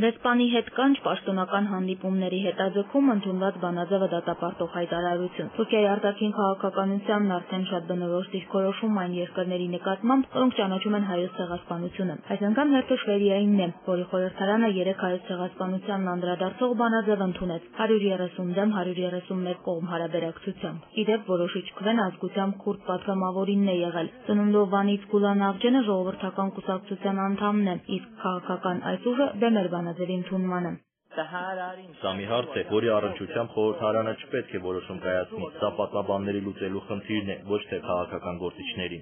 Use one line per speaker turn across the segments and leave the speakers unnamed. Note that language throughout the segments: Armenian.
Դեսպանի հետ կանչ պաշտոնական հանդիպումների հետաձգում ընդունված բանաձևը դատապարտող հայտարարություն։ Թուրքիայի արտաքին քաղաքականությանն արդեն շատ բնորոշ դիրքորոշում այն երկրների նկատմամբ, որոնք ճանաչում են Հայոց ցեղասպանությունը։ Այս անգամ հերթը Շվեդիայինն է, որի խորհրդարանը 3 Հայոց ցեղասպանությանն անդրադարձող բանաձև ընդունեց 130 դեմ 131 կողմ հարաբերակցությամբ։ Իդեպ որոշիչ քվեն ազգությամբ քուրդ պատգամավորինն է եղել։ Ծնունդով Վանից Գուլան Աղջենը ժողովրդական կուսակցության անդամն է, իսկ քաղաքական այս ուժը դեմ էր բանաձևի ընդունմանը։
Սա մի հարց է, որի առնչությամբ խորհրդարանը չպետք է որոշում կայացնի։ Սա պատմաբանների լուծելու խնդիրն է, ոչ թե քաղաքական գործիչների։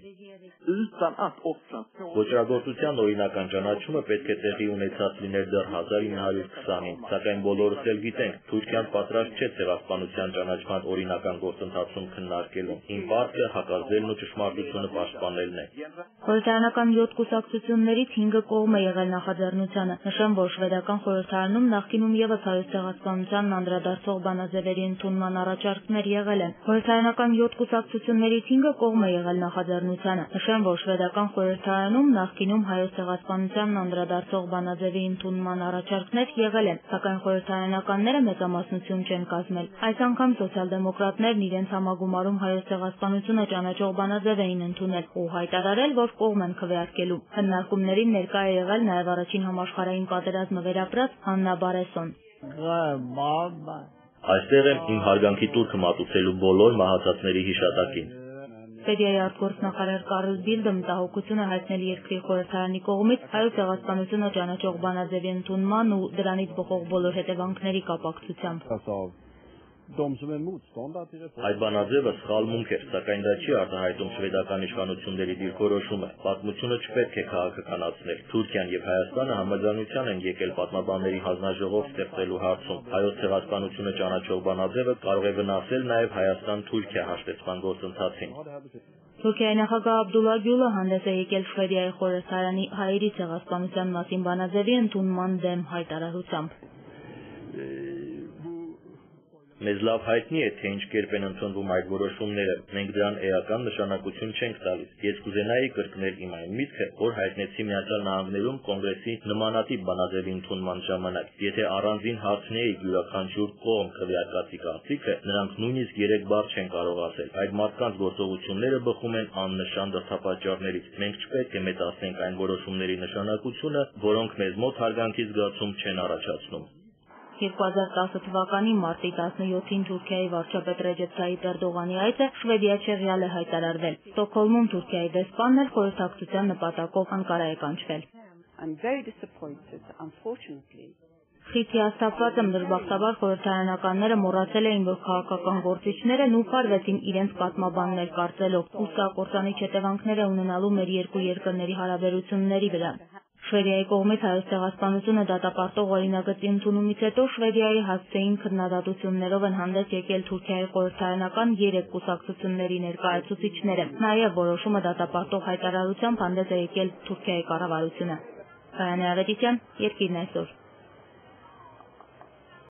Ոճրագործության օրինական ճանաչումը պետք է տեղի ունեցած լիներ դեռ 1920-ին, սակայն բոլորս էլ գիտենք, Թուրքիան պատրաստ չէ ցեղասպանության ճանաչման օրինական գործընթացում քննարկելուն։ Իմ պարտքը հակազդելն ու ճշմարտությունը պաշտպանելն է։
Խորհրդարանական 7 կուսակցություններից 5-ը կողմ է եղել նախաձեռնությանը։ Նշեմ, որ շվեդական խորհրդարանում նախկինում ևս Հայոց ցեղասպանությանն անդրադարձող բանաձևերի ընդունման առաջարկներ եղել են։ Խորհրդարանական 7 կուսակցություններից 5-ը կողմ է եղել նախաձեռնությանը։ Նշեմ, որ շվեդական խորհրդարանում նախկինում Հայոց ցեղասպանությանն անդրադարձող բանաձևի ընդունման առաջարկներ եղել են, սակայն խորհրդարանականները մեծամասնություն չեն կազմել։ Այս անգամ սոցիալ-դեմոկրատներն իրենց համագումարում Հայոց ցեղասպանությունը ճանաչող բանաձև էին ընդունել ու հայտարարել, որ կողմ են քվեարկելու։ Քննարկումներին ներկա է եղել նաև առաջին համաշխարհային պատերազմը վերապրած Հաննա Բարեսոն։
Այստեղ եմ իմ հարգանքի տուրքը մատուցելու բոլոր մահացածների հիշատակին։
Շվեդիայի արտգործնախարար Կարլ Բիլդը մտահոգություն է հայտնել երկրի խորհրդարանի կողմից Հայոց ցեղասպանությունը ճանաչող բանաձևի ընդունման ու դրանից բխող բոլոր հետևանքների կապակցությամբ։
Այդ բանաձևը սխալմունք էր, սակայն դա չի արտահայտում շվեդական իշխանությունների դիրքորոշումը։ Պատմությունը չպետք է քաղաքականացնել։ Թուրքիան եւ Հայաստանը համաձայնության են եկել պատմաբանների հանձնաժողով ստեղծելու հարցում։ Հայոց ցեղասպանությունը ճանաչող բանաձևը կարող է վնասել նաեւ Հայաստան-Թուրքիա հաշտեցման գործընթացին։
Թուրքիայի նախագահ Աբդուլլա Գյուլը հանդես է եկել Շվեդիայի խորհրդարանի հայերի ցեղասպանության մասին բանաձևի ընդունման դեմ հայտարարությամբ։
Մեզ լավ հայտնի է, թե ինչ կերպ են ընդունվում այդ որոշումները։ Մենք դրան էական նշանակություն չենք տալիս։ Ես կուզենայի կրկնել իմ այն միտքը, որ հայտնեցի Միացյալ Նահանգներում կոնգրեսի նմանատիպ բանաձևի ընդունման ժամանակ։ Եթե առանձին հարցնեի յուրաքանչյուր կողմ քվեարկածի կարծիքը, նրանք նույնիսկ 3 բառ չեն կարող ասել։ Այդ մարդկանց գործողությունները բխում են աննշան դրդապատճառներից։ Մենք չպետք է մեծացնենք այն որոշումների նշանակությունը, որոնք մեզ մոտ հարգանքի զգացում չեն առաջացնում։
2010 թվականի մարտի 17-ին Թուրքիայի վարչապետ Ռեջեփ Թայիփ Էրդողանի այցը Շվեդիա չեղյալ է հայտարարվել։ Ստոկհոլմում Թուրքիայի դեսպանն էլ խորհրդակցության նպատակով Անկարա է կանչվել։ Խիստ հիասթափված եմ, դժբախտաբար խորհրդարանականները մոռացել էին, որ քաղաքական գործիչները նուռ արվեցին իրենց պատմաբաններ կարծելով, ու սա կործանիչ հետևանքներ է ունենալու մեր երկու երկրների հարաբերությունների վրա։ Շվեդիայի կողմից Հայոց ցեղասպանությունը դատապարտող օրինագծի ընդունումից հետո Շվեդիայի հասցեին քննադատություններով են հանդես եկել Թուրքիայի խորհրդարանական 3 կուսակցությունների ներկայացուցիչները։ Նաև որոշումը դատապարտող հայտարարությամբ հանդես է եկել Թուրքիայի կառավարությունը։ Կարանե Ավետիսյան, Երկիրն այսօր։